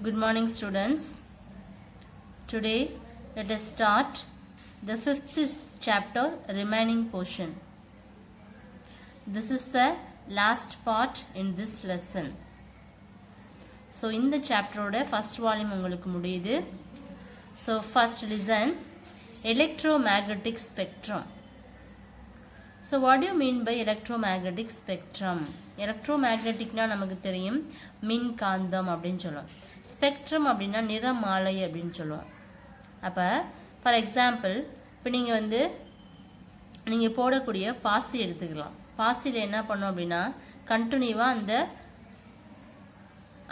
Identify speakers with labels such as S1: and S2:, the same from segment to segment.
S1: Good morning, students. Today let us start the fifth chapter, remaining portion. This is the last part in this lesson. So in the chapter oda first volume ungalku mudiyudhu. So first listen, electromagnetic spectrum. So what do you mean by electromagnetic spectrum? Electromagnetic na namakku theriyum மின்காந்தம் அப்படினு சொல்லுவோம். Spectrum அப்படினா நிறமாலை அப்படினு சொல்லுவோம். அப்ப for example இப்போ நீங்க போடக்கூடிய பாசி எடுத்துக்கலாம். பாசில என்ன பண்ணும் அப்படினா கண்டினியூவா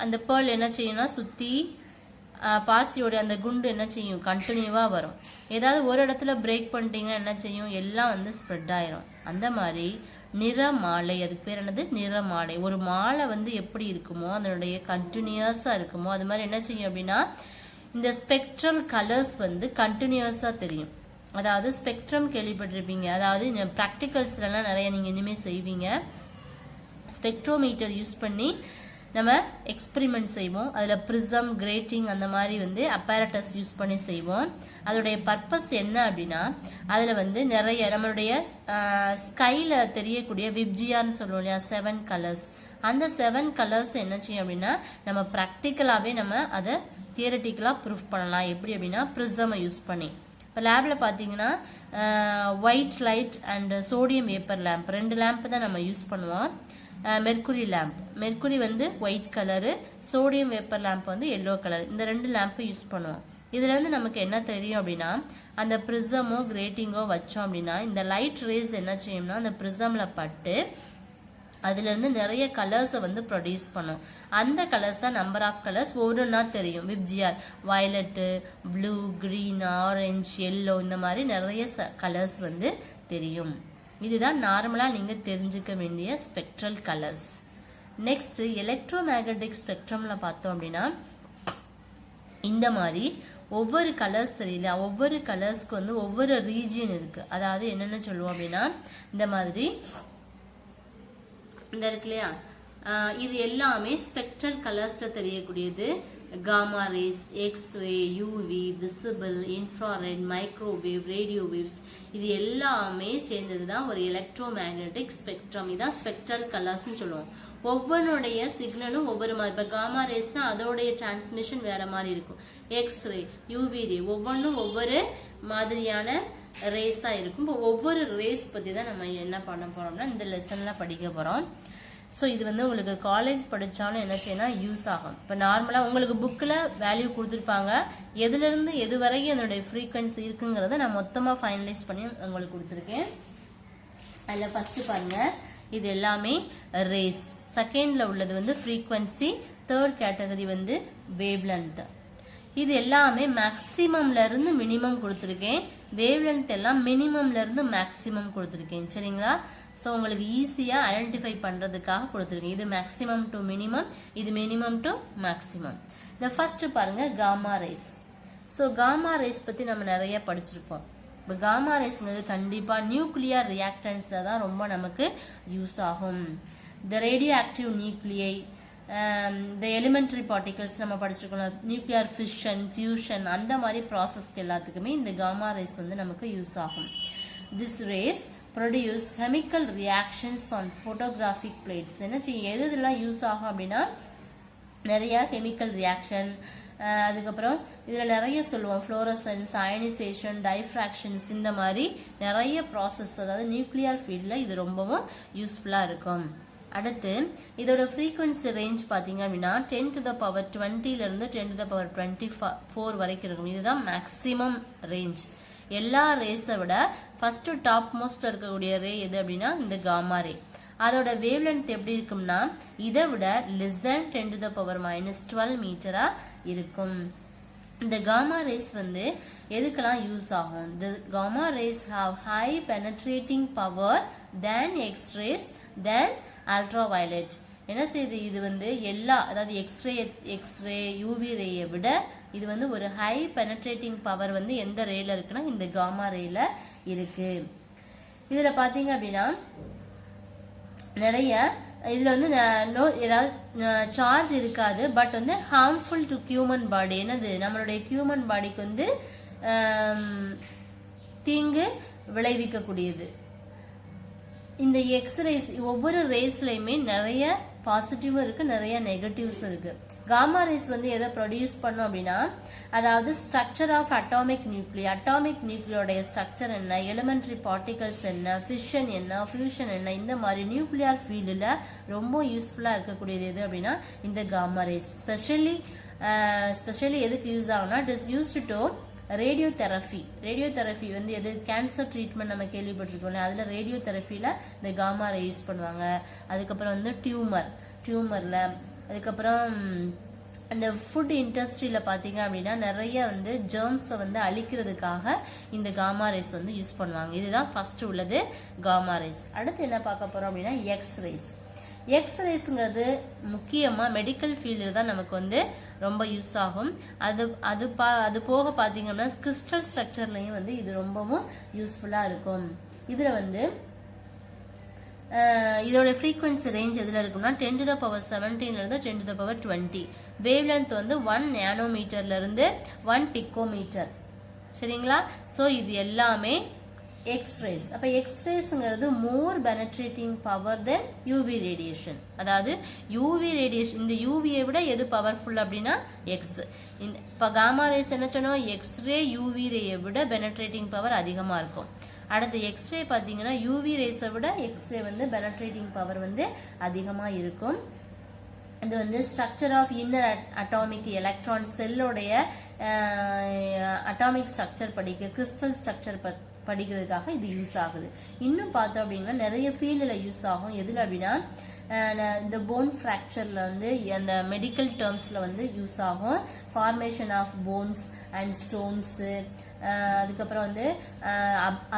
S1: அந்த pearl என்ன செய்யும்னா சுத்தி பாசியோட அந்த குண்டு என்ன செய்யும் கண்டினியூவா வரும். ஏதாவது ஒரு இடத்துல பிரேக் பண்ணிட்டீங்கன்னா என்ன செய்யும் எல்லாம் ஸ்ப்ரெட் ஆயிரும். அந்த மாதிரி நிறமாலை, அதுக்கு பேர் என்னது நிறமாலை. ஒரு மாலை எப்படி இருக்குமோ அதனுடைய கண்டினியூஸா இருக்குமோ அது மாதிரி என்ன செய்யும் அப்படின்னா இந்த ஸ்பெக்ட்ரல் கலர்ஸ் கண்டினியூஸா தெரியும். அதாவது ஸ்பெக்ட்ரம் கேள்விப்பட்டிருப்பீங்க. அதாவது ப்ராக்டிகல்ஸ்லாம் நிறைய நீங்க இனிமே செய்வீங்க. ஸ்பெக்ட்ரோமீட்டர் யூஸ் பண்ணி நம்ம எக்ஸ்பெரிமெண்ட் செய்வோம். அதில் ப்ரிசம், கிரேட்டிங் அந்த மாதிரி அப்பேரட்டஸ் யூஸ் பண்ணி செய்வோம். அதோடைய பர்பஸ் என்ன அப்படின்னா அதில் நிறைய நம்மளுடைய ஸ்கைல தெரியக்கூடிய விப்ஜியான்னு சொல்லுவோம் இல்லையா, 7 கலர்ஸ். அந்த 7 கலர்ஸ் என்ன செய்யும் அப்படின்னா நம்ம ப்ராக்டிக்கலாகவே நம்ம அதை தியரட்டிக்கலாக ப்ரூஃப் பண்ணலாம். எப்படி அப்படின்னா ப்ரிசமை யூஸ் பண்ணி. இப்போ லேபில் பார்த்தீங்கன்னா white light and sodium vapour lamp, 2 lamp தான் நம்ம யூஸ் பண்ணுவோம். Mercury lamp, mercury white colour, sodium vapour lamp yellow colour. இந்த 2 லேம்பை யூஸ் பண்ணுவோம். இதுல நமக்கு என்ன தெரியும் அப்படின்னா அந்த ப்ரிசமோ கிரேட்டிங்கோ வச்சோம் அப்படின்னா இந்த லைட் ரேஸ் என்ன செய்யும்னா அந்த ப்ரிசம்ல பட்டு அதுல இருந்து நிறைய கலர்ஸை ப்ரொடியூஸ் பண்ணும். அந்த கலர்ஸ் தான் நம்பர் ஆஃப் கலர்ஸ் ஒவ்வொன்றா தெரியும். VIBGYOR violet, blue, green, orange, yellow இந்த மாதிரி நிறைய கலர்ஸ் தெரியும். இதுதான் நார்மலா நீங்க தெரிஞ்சுக்க வேண்டிய ஸ்பெக்ட்ரல் கலர்ஸ். நெக்ஸ்ட் எலக்ட்ரோமேக்னெட்டிக் ஸ்பெக்ட்ரம்ல பார்த்தோம் அப்படின்னா இந்த மாதிரி ஒவ்வொரு கலர்ஸ் தெரியல, ஒவ்வொரு கலர்ஸ்க்கு ஒவ்வொரு ரீஜியன் இருக்கு. அதாவது என்னென்ன சொல்லுவோம் அப்படின்னா இந்த மாதிரி இந்த இருக்கு இல்லையா, இது எல்லாமே ஸ்பெக்ட்ரல் கலர்ஸ்ல தெரியக்கூடியது. Gamma rays, X ray, UV, visible, infrared, microwave, radio waves, இது எல்லாமே சேர்ந்ததுதான் ஒரு எலக்ட்ரோமேக்னெட்டிக் ஸ்பெக்ட்ரம். இதான் ஸ்பெக்ட்ரல் கலர்ஸ் சொல்லுவோம். ஒவ்வொன்னுடைய சிக்னலும் ஒவ்வொரு மாதிரி. இப்ப காமா ரேஸ்னா அதோடைய டிரான்ஸ்மிஷன் வேற மாதிரி இருக்கும். எக்ஸ்ரே, யூவி ரே ஒவ்வொன்றும் ஒவ்வொரு மாதிரியான ரேஸா இருக்கும். இப்போ ஒவ்வொரு ரேஸ் பத்தி தான் நம்ம என்ன பண்ண போறோம்னா இந்த லெசன்ல படிக்க போறோம். ஸோ இது உங்களுக்கு காலேஜ் படிச்சாலும் என்ன செய்யணும் யூஸ் ஆகும். இப்போ நார்மலா உங்களுக்கு புக்ல வேல்யூ கொடுத்துருப்பாங்க, எதுல இருந்து எது வரைக்கும் அதனுடைய ஃப்ரீக்வன்சி இருக்குங்கிறத நான் மொத்தமா ஃபைனலைஸ் பண்ணி உங்களுக்கு கொடுத்துருக்கேன். அதுல ஃபர்ஸ்ட் பாருங்க, இது எல்லாமே ரேஸ். செகண்ட்ல உள்ளது frequency. Third category wave length. இது எல்லாமே மேக்சிமம்ல இருந்து மினிமம் கொடுத்துருக்கேன். வேவ் லென்த் எல்லாம் மினிமம்ல இருந்து மேக்சிமம் கொடுத்துருக்கேன். சரிங்களா? ஸோ உங்களுக்கு ஈஸியா ஐடென்டிஃபை பண்றதுக்காக கொடுத்துருக்கேன். இது மேக்சிமம் டு மினிமம், இது மினிமம் டு மேக்சிமம். இந்த ஃபர்ஸ்ட் பாருங்க gamma rays. So gamma rays பத்தி நம்ம நிறைய படிச்சிருப்போம். இப்போ காமா ரேஸ்ங்கிறது கண்டிப்பா நியூக்ளியர் ரியாக்டன்ஸ் தான் ரொம்ப நமக்கு யூஸ் ஆகும். த ரேடியோ ஆக்டிவ் நியூக்ளியை, இந்த எலிமெண்டரி பார்ட்டிகல்ஸ் நம்ம படிச்சிருக்கோம். நியூக்ளியர் ஃபிஷன், ஃபியூஷன் அந்த மாதிரி ப்ராசஸ்க்கு எல்லாத்துக்குமே இந்த காமா ரேஸ் நமக்கு யூஸ் ஆகும். This race produce chemical reactions on photographic plates. என்ன செய்யும் எதுலாம் யூஸ் ஆகும் அப்படின்னா நிறைய கெமிக்கல் ரியாக்ஷன், அதுக்கப்புறம் இதுல நிறைய சொல்லுவோம் ஃப்ளோரசன்ஸ், அயனைசேஷன், டைஃப்ராக்ஷன்ஸ், இந்த மாதிரி நிறைய ப்ராசஸ். அதாவது நியூக்ளியர் ஃபீல்ட்ல இது ரொம்பவும் யூஸ்ஃபுல்லா இருக்கும். அடுத்து இதோட ஃப்ரீக்வன்சி ரேஞ்ச் பாத்தீங்க அப்படின்னா 10 to the power 20 ல இருந்து 10 to the power 24 வரைக்கும் இருக்கும். இதுதான் மேக்சிமம் ரேஞ்ச். எல்லா ரேஸை விட ஃபர்ஸ்ட் டாப் மோஸ்ட்ல இருக்கக்கூடிய ரே எது அப்படின்னா இந்த காமா ரே. அதோட வேவ் லென்த் எப்படி இருக்கும்னா இதை விட less than 10 to the power -12 மீட்டரா இருக்கும். இந்த காமா ரேஸ் எதுக்கெல்லாம் யூஸ் ஆகும்? The gamma rays have high penetrating power than X-rays than ultraviolet. என்ன செய்யுது இது எல்லா, அதாவது எக்ஸ்ரே, யூவி ரேயை விட இது ஒரு ஹை பெனட்ரேட்டிங் பவர் எந்த ரேல இருக்குன்னா இந்த காமா ரேல இருக்கு. இதுல பாத்தீங்க அப்படின்னா நிறைய இதுல வந்து ஏதாவது சார்ஜ் இருக்காது, பட் வந்து ஹார்ம்ஃபுல் டு ஹியூமன் பாடி. என்னது, நம்மளுடைய ஹியூமன் பாடிக்கு வந்து தீங்கு விளைவிக்கக்கூடியது. இந்த எக்ஸ்ரேஸ் ஒவ்வொரு ரேஸ்லயுமே நிறைய பாசிட்டிவும் இருக்கு, நிறைய நெகட்டிவ்ஸ் இருக்கு. காமா ரேஸ் வந்து எதை ப்ரொடியூஸ் பண்ணும் அப்படின்னா, அதாவது structure of atomic nuclear, atomic நியூக்ளியோடைய ஸ்ட்ரக்சர் என்ன, எலிமெண்டரி பார்ட்டிகல்ஸ் என்ன, ஃபிஷன் என்ன, ஃபியூஷன் என்ன, இந்த மாதிரி நியூக்ளியர் ஃபீல்டில் ரொம்ப யூஸ்ஃபுல்லா இருக்கக்கூடியது எது அப்படின்னா இந்த காமா ரேஸ். ஸ்பெஷலி எதுக்கு யூஸ் ஆகும்னா, it is used to radio therapy வந்து எது, கேன்சர் ட்ரீட்மெண்ட் நம்ம கேள்விப்பட்டிருக்கோம், அதுல ரேடியோ தெரபியில இந்த காமா ரே யூஸ் பண்ணுவாங்க. அதுக்கப்புறம் வந்து டியூமர்ல, அதுக்கப்புறம் அந்த ஃபுட் இண்டஸ்ட்ரியில பாத்தீங்க அப்படின்னா நிறைய வந்து ஜெர்ம்ஸை வந்து அழிக்கிறதுக்காக இந்த காமா ரேஸ் வந்து யூஸ் பண்ணுவாங்க. இதுதான் ஃபர்ஸ்ட் உள்ளது காமா ரேஸ். அடுத்து என்ன பார்க்க போறோம் அப்படின்னா எக்ஸ்ரேஸ்ங்கிறது முக்கியமா மெடிக்கல் ஃபீல்டில் தான் நமக்கு வந்து ரொம்ப யூஸ் ஆகும். அது போக பாத்தீங்கன்னா கிறிஸ்டல் ஸ்ட்ரக்சர்லயும் வந்து இது ரொம்பவும் யூஸ்ஃபுல்லா இருக்கும். இதுல வந்து இதோட ஃப்ரீக்வன்சி ரேஞ்ச் எதுல இருக்குன்னா 10⁻17 இருந்து 10⁻20. வேவ் லென்த் வந்து 1 நானோமீட்டர்ல இருந்து 1 பிக்கோமீட்டர். சரிங்களா? சோ இது எல்லாமே எக்ஸ்ரேஸ். அப்ப எக்ஸ்ரேஸ்ங்கிறது மோர் பெனட்ரேட்டிங் பவர் தென் யூவி ரேடியேஷன். அதாவது யூவி ரேடியேஷன், இந்த யூவியை விட எது பவர்ஃபுல் அப்படின்னா எக்ஸ். இப்ப காமா ரேஸ் என்ன சொன்னோம், எக்ஸ்ரே யூவி ரேயை விட பெனட்ரேட்டிங் பவர் அதிகமா இருக்கும். அடுத்து எக்ஸ்ரே பாத்தீங்கன்னா யூவி ரேஸை விட எக்ஸ்ரே வந்து பெனட்ரேட்டிங் பவர் வந்து அதிகமா இருக்கும். இது வந்து structure of inner atomic electron, செல்லோடைய அட்டாமிக் ஸ்ட்ரக்சர் படிக்க, கிறிஸ்டல் ஸ்ட்ரக்சர் படிக்கிறதுக்காக இது யூஸ் ஆகுது. இன்னும் பார்த்தோம் அப்படின்னா நிறைய ஃபீல்டில் யூஸ் ஆகும். எதுல அப்படின்னா இந்த போன் ஃப்ராக்சர்ல வந்து அந்த மெடிக்கல் டேர்ம்ஸ்ல வந்து யூஸ் ஆகும். Formation of bones and stones, அதுக்கப்புறம் வந்து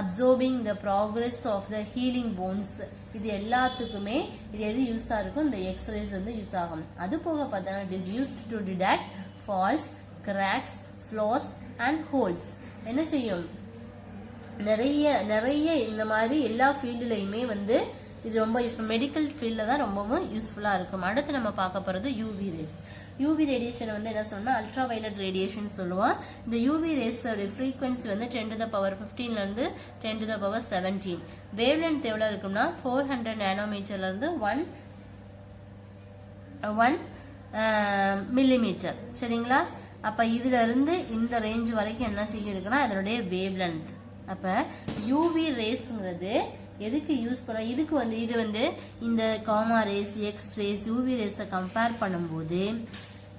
S1: observing the progress of the healing bones, இது எல்லாத்துக்குமே இது எது யூஸ் ஆகும், இந்த எக்ஸ்ரேஸ் வந்து யூஸ் ஆகும். அது போக பார்த்தோம்னா it is used to detect faults, cracks, flaws and holes. என்ன செய்யும், நிறைய இந்த மாதிரி எல்லா ஃபீல்டுலையுமே வந்து இது ரொம்ப மெடிக்கல் ஃபீல்டில் தான் ரொம்பவும் யூஸ்ஃபுல்லா இருக்கும். அடுத்து நம்ம பார்க்க போறது யூவி ரேஸ். யூவி ரேடியேஷன் வந்து என்ன சொன்னா அல்ட்ரா வயலட் ரேடியேஷன் சொல்லுவோம். இந்த யூவி ரேஸோட ஃப்ரீக்வன்சி வந்து 10⁻15 இருந்து 10⁻17. வேவ் லென்த் எவ்வளவு இருக்கும்னா 400 நானோமீட்டர்ல இருந்து 1 மில்லிமீட்டர். சரிங்களா? அப்ப இதுல இருந்து இந்த ரேஞ்ச் வரைக்கும் என்ன செய்ய இருக்குன்னா அதனுடைய வேவ் லென்த். அப்ப யூவி ரேஸ்ங்கிறது எதுக்கு யூஸ் பண்ண, இதுக்கு வந்து இது வந்து இந்த gamma rays, X rays, UV ரேஸை கம்பேர் பண்ணும்போது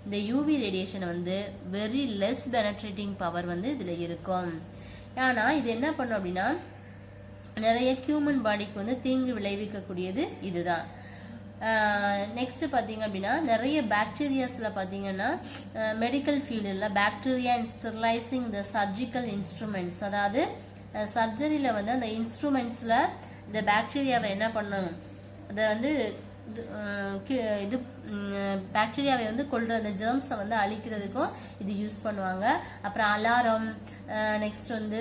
S1: இந்த யூவி ரேடியேஷன் வந்து வெரி லெஸ் பெனட்ரேட்டிங் பவர் வந்து இதுல இருக்கும். ஆனா இது என்ன பண்ணும் அப்படின்னா நிறைய ஹியூமன் பாடிக்கு வந்து தீங்கு விளைவிக்கக்கூடியது இதுதான். நெக்ஸ்ட் பாத்தீங்க அப்படின்னா நிறைய பாக்டீரியாஸ்ல பாத்தீங்கன்னா மெடிக்கல் ஃபீல்டில் பாக்டீரியா இன் ஸ்டெரிலைசிங் த சர்ஜிக்கல் இன்ஸ்ட்ருமெண்ட்ஸ், அதாவது சர்ஜரியில வந்து அந்த இன்ஸ்ட்ருமெண்ட்ஸ்ல இந்த பாக்டீரியாவை என்ன பண்ணணும், அதை வந்து இது பாக்டீரியாவை வந்து கொள்ற அந்த ஜெர்ம்ஸை வந்து அழிக்கிறதுக்கும் இது யூஸ் பண்ணுவாங்க. அப்புறம் அலாரம், நெக்ஸ்ட் வந்து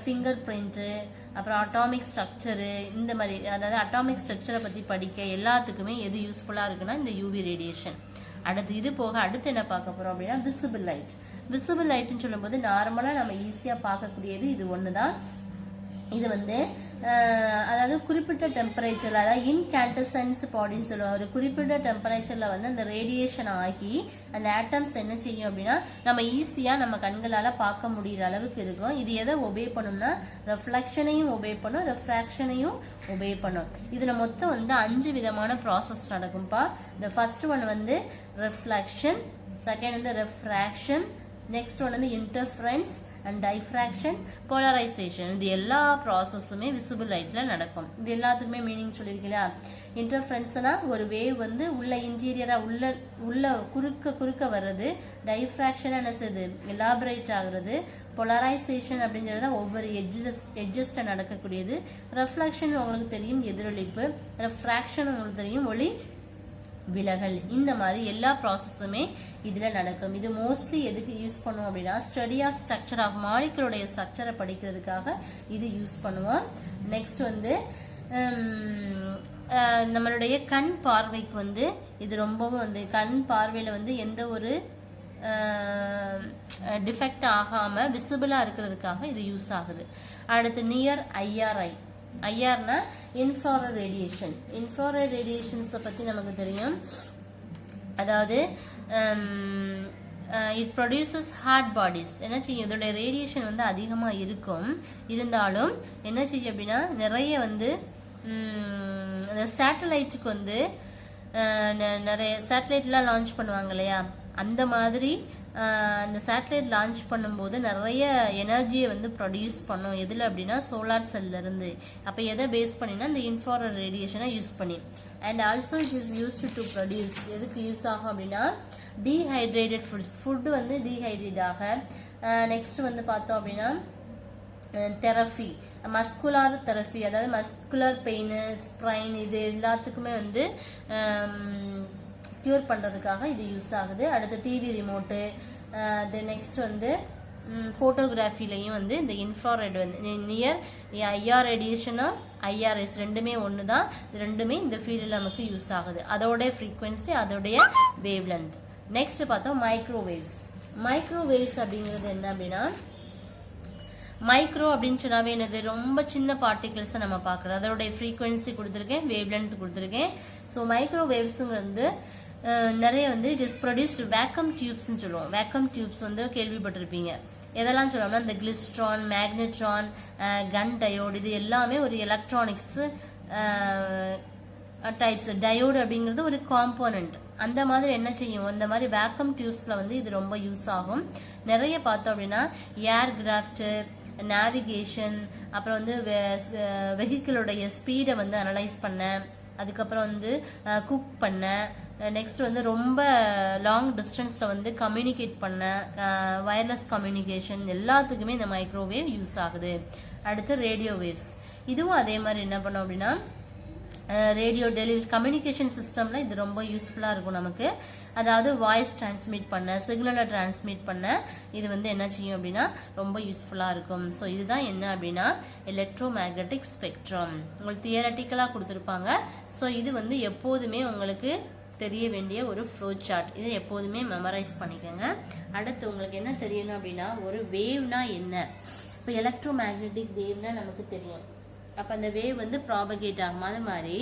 S1: ஃபிங்கர் பிரிண்ட், அப்புறம் அட்டாமிக் ஸ்ட்ரக்சரு, இந்த மாதிரி அதாவது அட்டாமிக் ஸ்ட்ரக்சரை பத்தி படிக்க எல்லாத்துக்குமே எது யூஸ்ஃபுல்லா இருக்குன்னா இந்த யூவி ரேடியேஷன். அடுத்து இது போக அடுத்து என்ன பார்க்க போறோம் அப்படின்னா விசிபிள் லைட். விசிபிள் லைட்னு சொல்லும்போது நார்மலா நம்ம ஈஸியா பார்க்கக்கூடியது இது ஒண்ணுதான். இது வந்து அதாவது குறிப்பிட்ட டெம்பரேச்சர்ல, அதாவது இன்கேண்டசன்ஸ் பாடின்னு சொல்லுவாங்க, ஒரு குறிப்பிட்ட டெம்பரேச்சர்ல வந்து அந்த ரேடியேஷன் ஆகி அந்த ஆட்டம்ஸ் என்ன செய்யும் அப்படின்னா நம்ம ஈஸியா நம்ம கண்களால பார்க்க முடியற அளவுக்கு இருக்கும். இது எதை ஒபே பண்ணும்னா ரெஃப்ளெக்ஷனையும் ஒபே பண்ணும், ரெஃப்ராக்ஷனையும் ஒபே பண்ணும். இதுல மொத்தம் வந்து 5 விதமான ப்ராசஸ் நடக்கும்பா. இந்த ஃபர்ஸ்ட் ஒன் வந்து ரெஃப்ளெக்ஷன், செகண்ட் வந்து ரெஃப்ராக்ஷன், நெக்ஸ்ட் ஒன் வந்து இன்டர்ஃபரன்ஸ் அண்ட் டைஃப்ராக்ஷன், போலரைசேஷன். இது எல்லா ப்ராசஸுமே விசிபிள் லைட்ல நடக்கும். இது எல்லாத்துக்குமே மீனிங் சொல்லிருக்கீங்களா? இன்டர்ஃபரன்ஸ்னா ஒரு வேவ் வந்து உள்ள இன்டீரியரா உள்ள குறுக்க வர்றது, டைஃப்ராக்ஷன் என்ன செய்யுது எலாபரேட் ஆகுறது, போலரைசேஷன் அப்படிங்கிறது ஒவ்வொரு எட்ஜஸ்ல நடக்கக்கூடியது, ரெஃப்ளெக்ஷன் உங்களுக்கு தெரியும் எதிரொலிப்பு, ரெஃப்ராக்ஷன் உங்களுக்கு தெரியும் ஒளி விலகல். இந்த மாதிரி எல்லா ப்ராசஸுமே இதுல நடக்கும். இது மோஸ்ட்லி எதுக்கு யூஸ் பண்ணுவோம் அப்படின்னா ஸ்டடி ஆஃப் ஸ்ட்ரக்சர் ஆஃப் மாலிகுலோட ஸ்ட்ரக்சரை படிக்கிறதுக்காக இது யூஸ் பண்ணுவோம். நெக்ஸ்ட் வந்து நம்மளுடைய கண் பார்வைக்கு வந்து இது ரொம்பவும் வந்து கண் பார்வையில வந்து எந்த ஒரு டிஃபெக்ட் ஆகாம விசிபிளா இருக்கிறதுக்காக இது யூஸ் ஆகுது. அடுத்து நியர் ஐஆர்ஐ. ஐஆர்னா இன்ஃப்ராரெட் ரேடியேஷன். இன்ஃப்ராரெட் ரேடியேஷன்ஸை பத்தி நமக்கு தெரியும். அதாவது இட் ப்ரொடியூசஸ் ஹார்ட் பாடிஸ். என்ன செய்யும், இதோட ரேடியேஷன் வந்து அதிகமா இருக்கும். இருந்தாலும் என்ன செய்யும் அப்படின்னா நிறைய வந்து அந்த சேட்டலைட்டுக்கு வந்து நிறைய சேட்டலைட்லாம் லான்ச் பண்ணுவாங்க இல்லையா, அந்த மாதிரி அந்த சேட்டலைட் லான்ச் பண்ணும்போது நிறைய எனர்ஜியை வந்து ப்ரொடியூஸ் பண்ணும். எதில் அப்படின்னா சோலார் செல்ல இருந்து. அப்போ எதை பேஸ் பண்ணினா இந்த இன்ஃப்ராரெட் ரேடியேஷனை யூஸ் பண்ணி. And also it is used to produce. எதுக்கு யூஸ் ஆகும் அப்படின்னா டீஹைட்ரேட்டட் ஃபுட்டு வந்து டீஹைட்ரேட் ஆக. நெக்ஸ்ட் வந்து பார்த்தோம் அப்படின்னா தெரபி, மஸ்குலர் தெரபி, அதாவது மஸ்குலர் பெயின், ஸ்ப்ரைன், இது எல்லாத்துக்குமே வந்து கியூர் பண்றதுக்காக இது யூஸ் ஆகுது. அடுத்து டிவி ரிமோட்டு, நெக்ஸ்ட் வந்து போட்டோகிராஃபிலையும் வந்து இந்த இன்ஃப்ராரெட் வந்து நியர் ஐஆர் ரேடியேஷனும் ஐஆர்எஸ் ரெண்டுமே ஒன்று தான். ரெண்டுமே இந்த ஃபீல்டில் நமக்கு யூஸ் ஆகுது. அதோடைய ஃப்ரீக்வன்சி, அதோடைய வேவ் லென்த். நெக்ஸ்ட் பார்த்தோம் மைக்ரோவேவ்ஸ். மைக்ரோவேவ்ஸ் அப்படிங்கிறது என்ன அப்படின்னா, மைக்ரோ அப்படின்னு சொன்னாவே என்னது, ரொம்ப சின்ன பார்ட்டிகிள்ஸை நம்ம பார்க்குறோம். அதோடைய ஃப்ரீக்வன்சி கொடுத்துருக்கேன், வேவ் லென்த் கொடுத்துருக்கேன். ஸோ மைக்ரோவேவ்ஸுங்கிறது நிறைய வந்து இட் இஸ் ப்ரொடியூஸ்டு வேக்கம் டியூப்ஸ்ன்னு சொல்லுவோம். வேக்கம் டியூப்ஸ் வந்து கேள்விப்பட்டிருப்பீங்க. எதெல்லாம் சொல்லணும்னா இந்த கிளிஸ்ட்ரான், மேக்னெட்ரான், கன் டயோடு, இது எல்லாமே ஒரு எலக்ட்ரானிக்ஸ் டைப்ஸ். டயோடு அப்படிங்கிறது ஒரு காம்போனன்ட். அந்த மாதிரி என்ன செய்யும், அந்த மாதிரி வேக்கம் டியூப்ஸ்ல வந்து இது ரொம்ப யூஸ் ஆகும். நிறைய பார்த்தோம் அப்படின்னா ஏர்கிராஃப்ட், நேவிகேஷன், அப்புறம் வந்து வெஹிக்கிளோடைய ஸ்பீடை வந்து அனலைஸ் பண்ண, அதுக்கப்புறம் வந்து குக் பண்ண, நெக்ஸ்ட் வந்து ரொம்ப லாங் டிஸ்டன்ஸ்ல வந்து கம்யூனிகேட் பண்ண, வயர்லெஸ் கம்யூனிகேஷன் எல்லாத்துக்குமே இந்த மைக்ரோவேவ் யூஸ் ஆகுது. அடுத்து ரேடியோ வேவ்ஸ். இதுவும் அதே மாதிரி என்ன பண்ணோம் அப்படின்னா ரேடியோ டெலிவரி கம்யூனிகேஷன் சிஸ்டம்ல இது ரொம்ப யூஸ்ஃபுல்லா இருக்கும் நமக்கு. அதாவது வாய்ஸ் டிரான்ஸ்மிட் பண்ண, சிக்னலை டிரான்ஸ்மிட் பண்ண இது வந்து என்ன செய்யும் அப்படின்னா ரொம்ப யூஸ்ஃபுல்லா இருக்கும். ஸோ இதுதான் என்ன அப்படின்னா எலக்ட்ரோ மேக்னெட்டிக் ஸ்பெக்ட்ரம். உங்களுக்கு தியரட்டிக்கலா கொடுத்துருப்பாங்க. ஸோ இது வந்து எப்போதுமே உங்களுக்கு தெரிய வேண்டிய ஒரு ஃப்ளோ சார்ட். இதை எப்போதுமே மெமரைஸ் பண்ணிக்கோங்க. அடுத்து உங்களுக்கு என்ன தெரியணும் அப்படின்னா ஒரு வேவ்னா என்ன. இப்போ எலக்ட்ரோ மேக்னெட்டிக் வேவ்னா நமக்கு தெரியும். அப்ப அந்த வேவ் வந்து ப்ராபகேட் ஆகும். அது மாதிரி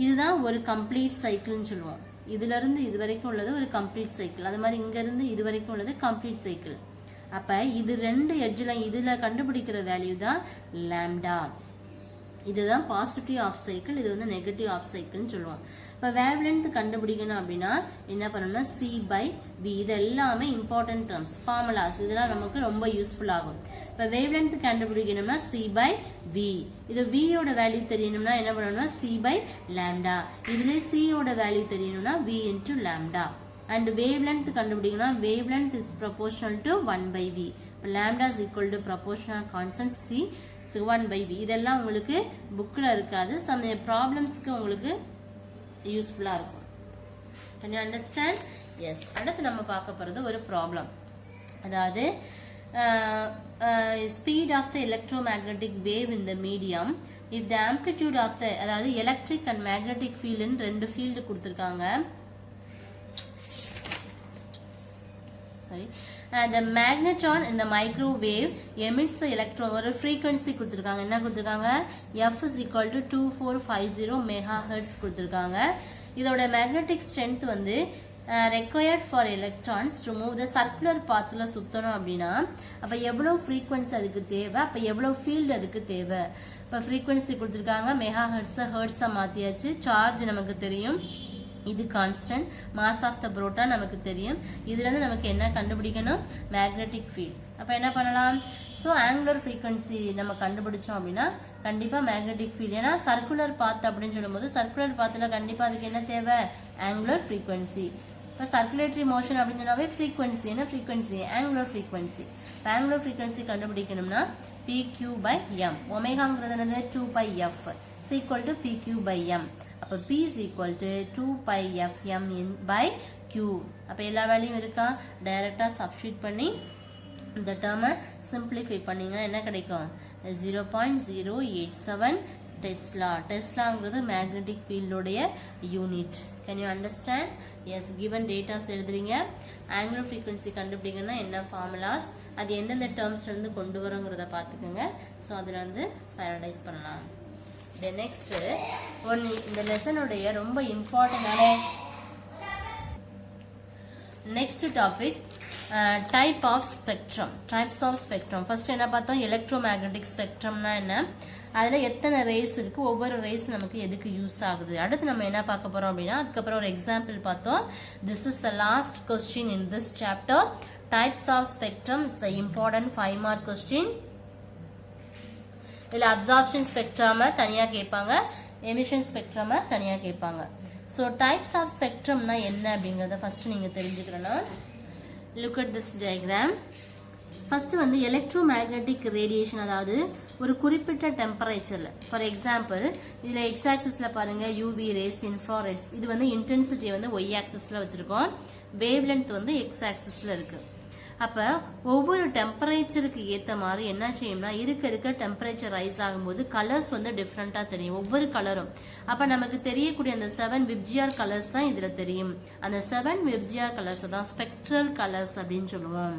S1: இதுதான் ஒரு கம்ப்ளீட் சைக்கிள்னு சொல்லுவோம். இதுல இருந்து இது வரைக்கும் உள்ளது ஒரு கம்ப்ளீட் சைக்கிள். அது மாதிரி இங்க இருந்து இது வரைக்கும் உள்ளது கம்ப்ளீட் சைக்கிள். அப்ப இது ரெண்டு எட்ஜ்ல இதுல கண்டுபிடிக்கிற வேல்யூ தான் லாம்டா. இதுதான் பாசிட்டிவ் ஆஃப் சைக்கிள், இது வந்து நெகட்டிவ் ஆஃப் சைக்கிள்னு சொல்லுவோம். இப்போ வேவ் லென்த் கண்டுபிடிக்கணும் அப்படின்னா என்ன பண்ணணும்னா C/V. இது எல்லாமே இம்பார்ட்டன்ட் டேர்ம்ஸ், ஃபார்முலாஸ். இதெல்லாம் நமக்கு ரொம்ப யூஸ்ஃபுல் ஆகும். இப்போ வேவ் லென்த் கண்டுபிடிக்கணும்னா C/V. இது V யோட வேல்யூ தெரியணும்னா என்ன பண்ணணும்னா C/λ. இதுல C யோட வேல்யூ தெரியணும்னா V into λ. And wave length கண்டுபிடிக்கணும்னா wave length is proportional to 1/V. இப்போ λ is equal to proportional constant C 1/V. இதெல்லாம் உங்களுக்கு புக்ல இருக்காது. சம் ப்ராப்ளம்ஸ்க்கு உங்களுக்கு யூஸ்ஃபுல்லா இருக்கும். Can you understand? Yes. அடுத்து நம்ம பார்க்க போறது ஒரு ப்ராப்ளம். அதாவது speed of the electromagnetic wave in the medium if the amplitude of the, அதாவது எலக்ட்ரிக் அண்ட் மேக்னெட்டிக் ஃபீல்டுன்னு ரெண்டு ஃபீல்டு கொடுத்துருக்காங்க. The magnetron in the microwave emits the electron. ஒரு frequency கொடுத்திருக்காங்க. என்ன கொடுத்திருக்காங்க? F is equal to 2450 megahertz கொடுத்திருக்காங்க. இதோட magnetic strength வந்து required for electrons to move the circular pathல சுத்தணும் அப்படின்னா அப்ப எவ்வளவு frequency அதுக்கு தேவை, அப்ப எவ்வளவு field அதுக்கு தேவை. இப்ப frequency கொடுத்திருக்காங்க, megahertz hertz மாத்தியாச்சு. சார்ஜ் நமக்கு தெரியும், இது constant. Mass of the proton நமக்கு தெரியும். இதுல இருந்து நமக்கு என்ன கண்டுபிடிக்கணும், மேக்னெட்டிக் ஃபீல்ட். அப்ப என்ன பண்ணலாம், ஸோ ஆங்குலர் ஃப்ரீக்வன்சி நம்ம கண்டுபிடிச்சோம் அப்படின்னா கண்டிப்பா மேக்னெட்டிக் ஃபீல்ட். ஏன்னா சர்க்குலர் பாத் அப்படின்னு சொல்லும்போது சர்க்குலர் பாத்துல கண்டிப்பா அதுக்கு என்ன தேவை, ஆங்குலர் ஃப்ரீக்வன்சி. இப்போ சர்க்குலேட்டரி மோஷன் அப்படின்னு சொன்னாவே ஃப்ரீக்வன்சி. என்ன ஃப்ரீக்வன்சி, ஆங்குலர் ஃப்ரீக்வன்சி. இப்போ ஆங்குலர் ஃப்ரீக்வன்சி கண்டுபிடிக்கணும்னா PQ/m. ஒமேகாங்கிறது என்னது 2πf ஈக்குவல் டு PQ/m. அப்ப P is equal to 2πfm by Q. அப்ப எல்லா வேல்யூம் இருக்கா, டைரக்டா சப்ஸ்டிட்யூட் பண்ணி இந்த டேர்மை சிம்பிளிஃபை பண்ணீங்கன்னா என்ன கிடைக்கும், 0.087 டெஸ்லா. டெஸ்லாங்கிறது மேக்னெட்டிக் ஃபீல்டோடைய unit. Can you understand? Yes, given datas எழுதுறீங்க. ஆங்குலர் ஃப்ரீக்வன்சி கண்டுபிடிக்கணும்னா என்ன ஃபார்முலாஸ், அது எந்தெந்த டேர்ம்ஸ்லேருந்து கொண்டு வரோங்கிறத பார்த்துக்கோங்க. ஸோ அதில் வந்து ஃபைனலைஸ் பண்ணலாம். நெக்ஸ்ட் ஒன்று, இந்த லெசனுடைய ரொம்ப இம்பார்ட்டண்டான next topic type of spectrum. Types of spectrum. First என்ன பார்த்தோம்? எலக்ட்ரோ மேக்னெட்டிக் ஸ்பெக்ட்ரம்னா என்ன, அதில் எத்தனை ரேஸ் இருக்கு, ஒவ்வொரு ரேஸ் நமக்கு எதுக்கு யூஸ் ஆகுது. அடுத்து நம்ம என்ன பார்க்க போறோம் அப்படின்னா, அதுக்கப்புறம் ஒரு எக்ஸாம்பிள் பார்த்தோம். This is the last question in this chapter. Types of spectrum is the important 5 mark question. இல்ல அப்சார்ப்ஷன் ஸ்பெக்ட்ரம தனியா கேட்பாங்க, எமிஷன் ஸ்பெக்ட்ரம தனியா கேட்பாங்க. ஸோ டைப்ஸ் ஆஃப் ஸ்பெக்ட்ரம்னா என்ன அப்படிங்கறத ஃபர்ஸ்ட் நீங்க தெரிஞ்சுக்கணும். Look at this diagram. First வந்து எலக்ட்ரோ மேக்னெட்டிக் ரேடியேஷன், அதாவது ஒரு குறிப்பிட்ட டெம்பரேச்சர்ல, ஃபார் எக்ஸாம்பிள் இதுல எக்ஸ் ஆக்சிஸ்ல பாருங்க யூவி ரேஸ், இன்ஃப்ராரெட்ஸ். இது வந்து இன்டென்சிட்டி வந்து ஒய் ஆக்சிஸ்ல வச்சிருக்கோம், வேவ் லென்த் வந்து எக்ஸ் ஆக்சிஸ்ல இருக்கு. அப்ப ஒவ்வொரு டெம்பரேச்சருக்கு ஏத்த மாதிரி என்ன செய்யும்னா, இருக்க டெம்பரேச்சர் ரைஸ் ஆகும்போது கலர்ஸ் வந்து டிஃப்ரெண்டா தெரியும், ஒவ்வொரு கலரும். அப்ப நமக்கு தெரியக்கூடிய அந்த 7 விப்ஜிஆர் கலர்ஸ் தான் இதுல தெரியும். அந்த 7 விப்ஜிஆர் கலர்ஸ் தான் ஸ்பெக்ட்ரல் கலர்ஸ் அப்படின்னு சொல்லுவோம்.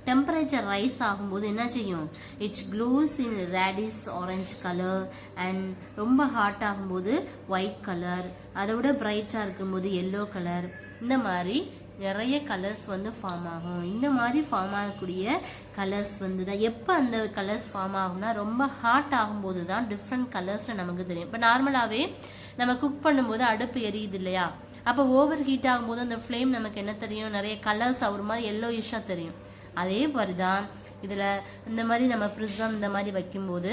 S1: டெம்பரேச்சர் ரைஸ் ஆகும்போது என்ன செய்யும், it's close in reddish orange colour, and ரொம்ப ஹாட் ஆகும்போது ஒயிட் கலர், அதை விட பிரைட்டா இருக்கும்போது எல்லோ கலர். இந்த மாதிரி நிறைய கலர்ஸ் வந்து ஃபார்ம் ஆகும். இந்த மாதிரி ஃபார்ம் ஆகக்கூடிய கலர்ஸ் வந்து தான் எப்போ அந்த கலர்ஸ் ஃபார்ம் ஆகும்னா, ரொம்ப ஹாட் ஆகும்போது தான் டிஃப்ரெண்ட் கலர்ஸ்ல நமக்கு தெரியும். இப்போ நார்மலாவே நம்ம குக் பண்ணும்போது அடுப்பு எரியுது இல்லையா, அப்போ ஓவர் ஹீட் ஆகும்போது அந்த ஃப்ளேம் நமக்கு என்ன தெரியும், நிறைய கலர்ஸ் ஒரு மாதிரி எல்லோயிஷா தெரியும். அதே மாதிரிதான் இதுல இந்த மாதிரி நம்ம பிரிசம் இந்த மாதிரி வைக்கும்போது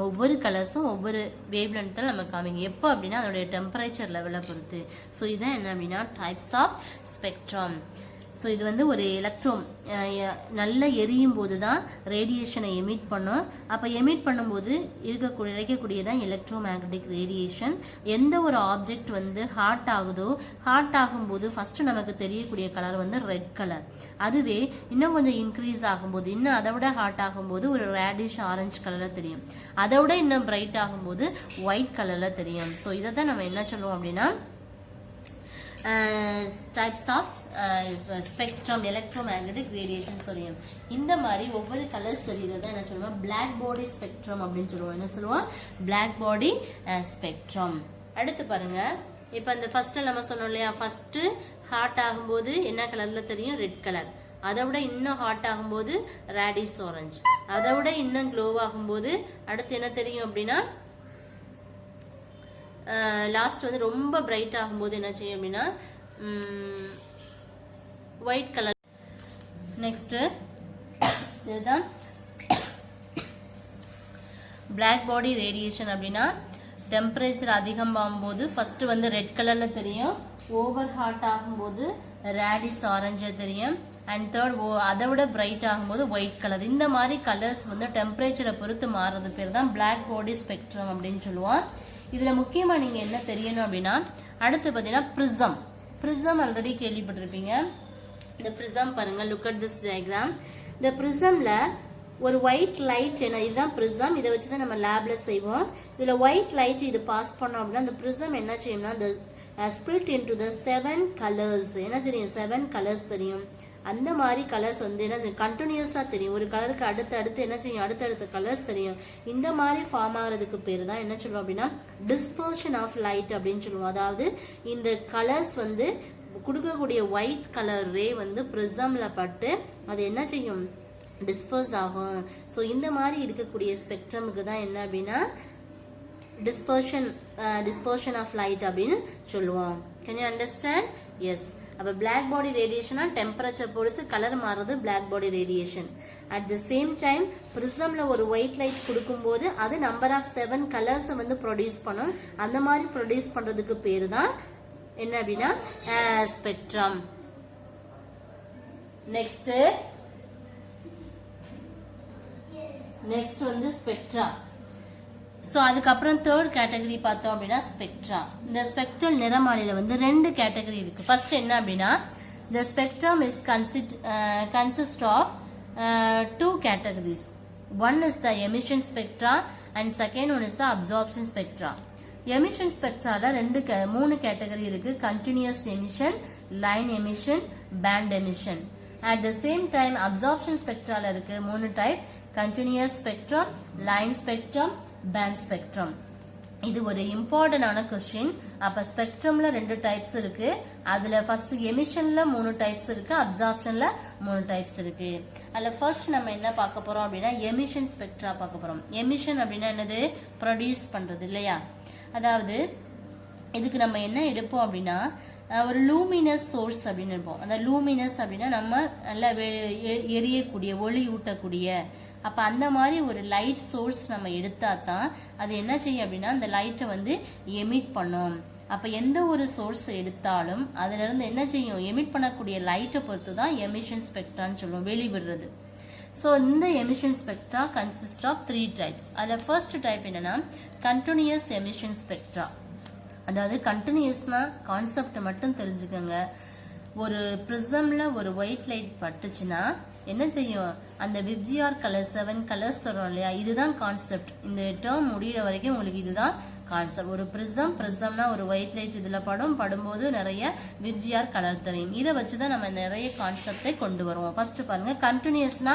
S1: ஒவ்வொரு கலர்ஸும் ஒவ்வொரு வேவ் லென்த்ல நம்ம காமிங்க. எப்போ அப்படின்னா அதோடைய டெம்பரேச்சர் லெவலை பொறுத்து. ஸோ இதான் என்ன அப்படின்னா டைப்ஸ் ஆஃப் ஸ்பெக்ட்ரம். ஸோ இது வந்து ஒரு எலக்ட்ரோன் நல்லா எரியும் போது தான் ரேடியேஷனை எமிட் பண்ணும். அப்போ எமிட் பண்ணும்போது கிடைக்கக்கூடியதான் எலக்ட்ரோ மேக்னெட்டிக் ரேடியேஷன். எந்த ஒரு ஆப்ஜெக்ட் வந்து ஹாட் ஆகுதோ, ஹாட் ஆகும்போது ஃபர்ஸ்ட் நமக்கு தெரியக்கூடிய கலர் வந்து ரெட் கலர். அதுவே இன்னும் கொஞ்சம் இன்க்ரீஸ் ஆகும்போது, இன்னும் அதை விட ஹாட் ஆகும்போது ஒரு ரேடிஷ் ஆரஞ்சு கலர்ல தெரியும். அதை விட இன்னும் பிரைட் ஆகும்போது ஒயிட் கலர்ல தெரியும். ஸோ இதை தான் நம்ம என்ன சொல்லுவோம் அப்படின்னா types of spectrum, electromagnetic radiation சொல்லுவோம். இந்த மாதிரி ஒவ்வொரு கலர்ஸ் தெரியுறத என்ன சொல்லுவோம், பிளாக் பாடி ஸ்பெக்ட்ரம் அப்படின்னு சொல்லுவோம். என்ன சொல்லுவோம், பிளாக் பாடி ஸ்பெக்ட்ரம். அடுத்து பாருங்க, இப்ப இந்த ஃபர்ஸ்ட்ல நம்ம சொன்னோம் இல்லையா, ஃபர்ஸ்ட் ஹாட் ஆகும்போது என்ன கலர்ல தெரியும், ரெட் கலர். அதை விட இன்னும் ஹாட் ஆகும்போது ரேடிஷ் ஆரஞ்சு. அதை விட இன்னும் க்ளோ ஆகும்போது அடுத்து என்ன தெரியும் அப்படின்னா, லாஸ்ட் வந்து ரொம்ப பிரைட் ஆகும்போது என்ன செய்யும் அப்படின்னா ஒயிட் கலர். நெக்ஸ்ட் இதுதான் பிளாக் பாடி ரேடியேஷன். அப்படின்னா டெம்பரேச்சர் அதிகமாகும்போது ஃபர்ஸ்ட் வந்து ரெட் கலர்ல தெரியும், ஓவர் ஹாட் ஆகும்போது ரேடிஷ் ஆரஞ்சு தெரியும், அண்ட் தேர்ட் அதை விட பிரைட் ஆகும்போது ஒயிட் கலர். இந்த மாதிரி கலர்ஸ் வந்து டெம்பரேச்சரை பொறுத்து மாறுறது பேர் தான் பிளாக் பாடி ஸ்பெக்ட்ரம் அப்படின்னு சொல்லுவோம். இதுல முக்கியமா நீங்க என்ன தெரியணும் அப்படின்னா, அடுத்து பாத்தீங்கன்னா பிரிசம். பிரிசம் ஆல்ரெடி கேள்விப்பட்டிருப்பீங்க. இந்த பிரிசம் பாருங்க, லுக் அட் திஸ் டயக்ராம். இந்த பிரிசம்ல ஒரு ஒயிட் லைட், என்ன இதுதான் பிரிசம், இதை வச்சுதான் நம்ம லேப்ல செய்வோம். இதுல ஒயிட் லைட் இது பாஸ் பண்ணோம் அப்படின்னா அந்த பிரிசம் என்ன செய்யும்னா, இந்த split into the 7 colors. என்ன தெரியும், 7 கலர்ஸ் தெரியும். அந்த மாதிரி கலர்ஸ் வந்து என்ன கண்டினியூஸா தெரியும். ஒரு கலருக்கு அடுத்து என்ன செய்யும், அடுத்தடுத்த கலர்ஸ் தெரியும். இந்த மாதிரி ஃபார்ம் ஆகிறதுக்கு பேரு தான் என்ன சொல்லுவோம் அப்படின்னா டிஸ்பர்ஷன் ஆஃப் லைட் அப்படின்னு சொல்லுவோம். அதாவது இந்த கலர்ஸ் வந்து கொடுக்கக்கூடிய ஒயிட் கலர் ரே வந்து பிரிசம்ல பட்டு அது என்ன செய்யும், டிஸ்பர்ஸ் ஆகும். ஸோ இந்த மாதிரி இருக்கக்கூடிய ஸ்பெக்ட்ரமுக்கு தான் என்ன அப்படின்னா டிஸ்பர்ஷன் ஆஃப் லைட் அப்படின்னு சொல்லுவோம். Can you understand? எஸ். அப்ப பிளாக் பாடி ரேடியேஷனா டெம்பரேச்சர் பொறுத்து கலர் மாறுறது black body radiation. At the same time பிரிசம்ல ஒரு ஒயிட் லைட் கொடுக்கும்போது அது நம்பர் ஆஃப் 7 கலர்ஸ் வந்து ப்ரொடியூஸ் பண்ணும். அந்த மாதிரி ப்ரொடியூஸ் பண்றதுக்கு பேரு தான் என்ன அப்படின்னா ஸ்பெக்ட்ரம். நெக்ஸ்ட் வந்து ஸ்பெக்ட்ரா. ஸோ அதுக்கப்புறம் தேர்ட் கேட்டகரி பார்த்தோம் அப்படின்னா ஸ்பெக்ட்ரா. இந்த ஸ்பெக்ட்ரல் நிறமாலையில வந்து 2 கேட்டகரி இருக்கு. ஃபர்ஸ்ட் என்ன அப்படின்னா, the spectrum is consist of 2 categories. One is the emission spectra and second one is the absorption spectra. Emission ஸ்பெக்ட்ரால மூணு கேட்டகரி இருக்கு. Continuous emission, line emission, band emission. At the same time absorption ஸ்பெக்ட்ரால இருக்கு மூணு type. Continuous spectrum, line spectrum, band spectrum. இது ஒரு இம்பார்ட்டன்டான question. அப்ப ஸ்பெக்ட்ரம்ல 2 டைப்ஸ் இருக்கு. அதுல ஃபர்ஸ்ட் எமிஷன்ல 3 டைப்ஸ் இருக்கு, அப்சார்ப்ஷன்ல 3 டைப்ஸ் இருக்கு. அதுல ஃபர்ஸ்ட் நம்ம என்ன பார்க்க போறோம் அப்படின்னா எமிஷன் ஸ்பெக்ட்ரா பார்க்க போறோம். எமிஷன் அப்படின்னா என்னது? ப்ரொடியூஸ் பண்றது இல்லையா? அதாவது இதுக்கு நம்ம என்ன எடுப்போம் அப்படின்னா ஒரு லூமினஸ் சோர்ஸ் அப்படின்னு இருப்போம். அந்த லூமினஸ் அப்படின்னா நம்ம நல்லா எரியக்கூடிய, ஒளி ஊட்டக்கூடிய, அப்ப அந்த மாதிரி ஒரு லைட் சோர்ஸ் நம்ம எடுத்தா தான் அது என்ன செய்யும் அப்படின்னா அந்த லைட்டை வந்து எமிட் பண்ணும். அப்ப எந்த ஒரு சோர்ஸ் எடுத்தாலும் அதுல இருந்து என்ன செய்யும்? எமிட் பண்ணக்கூடிய லைட்டை பொறுத்து தான் எமிஷன் ஸ்பெக்ட்ரான்னு சொல்லுவோம், வெளிவிடுறது. ஸோ இந்த emission spectra consist of 3 types. அதில் ஃபர்ஸ்ட் டைப் என்னன்னா கண்டினியூஸ் எமிஷன் ஸ்பெக்ட்ரா. அதாவது கண்டினியூஸ்னா கான்செப்ட் மட்டும் தெரிஞ்சுக்கோங்க. ஒரு பிரிசம்ல ஒரு ஒயிட் லைட் பட்டுச்சுன்னா என்ன செய்யும்? அந்த விப்ஜிஆர் கலர் 7 கலர்ஸ் தரும் இல்லையா? இதுதான் கான்செப்ட். இந்த டேர்ம் முடிகிற வரைக்கும் உங்களுக்கு இதுதான் கான்செப்ட். ஒரு பிரிசம்னா ஒரு ஒயிட் லைட் இதுல படும்போது நிறைய விப்ஜிஆர் கலர் தெரியும். இதை வச்சுதான் நம்ம நிறைய கான்செப்டை கொண்டு வருவோம். ஃபர்ஸ்ட் பாருங்க, கண்டினியூஸ்னா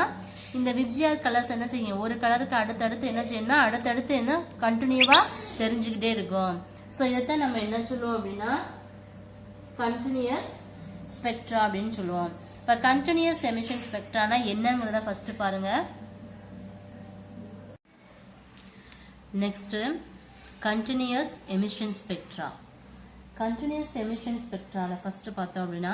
S1: இந்த விப்ஜிஆர் கலர்ஸ் என்ன செய்யும்? ஒரு கலருக்கு அடுத்தடுத்து என்ன செய்யணும்னா அடுத்தடுத்து என்ன கண்டினியூவா தெரிஞ்சுக்கிட்டே இருக்கும். ஸோ இதைத்தான் நம்ம என்ன சொல்லுவோம் அப்படின்னா கண்டினியூஸ் ஸ்பெக்ட்ரா அப்படின்னு சொல்லுவோம். இப்ப கண்டினியூஸ் எமிஷன் ஸ்பெக்ட்ரானா என்னங்கறத ஃபர்ஸ்ட் பாருங்க. Next continuous emission spectra. Continuous emission ஸ்பெக்ட்ரால ஃபர்ஸ்ட் பார்த்தோம் அப்படின்னா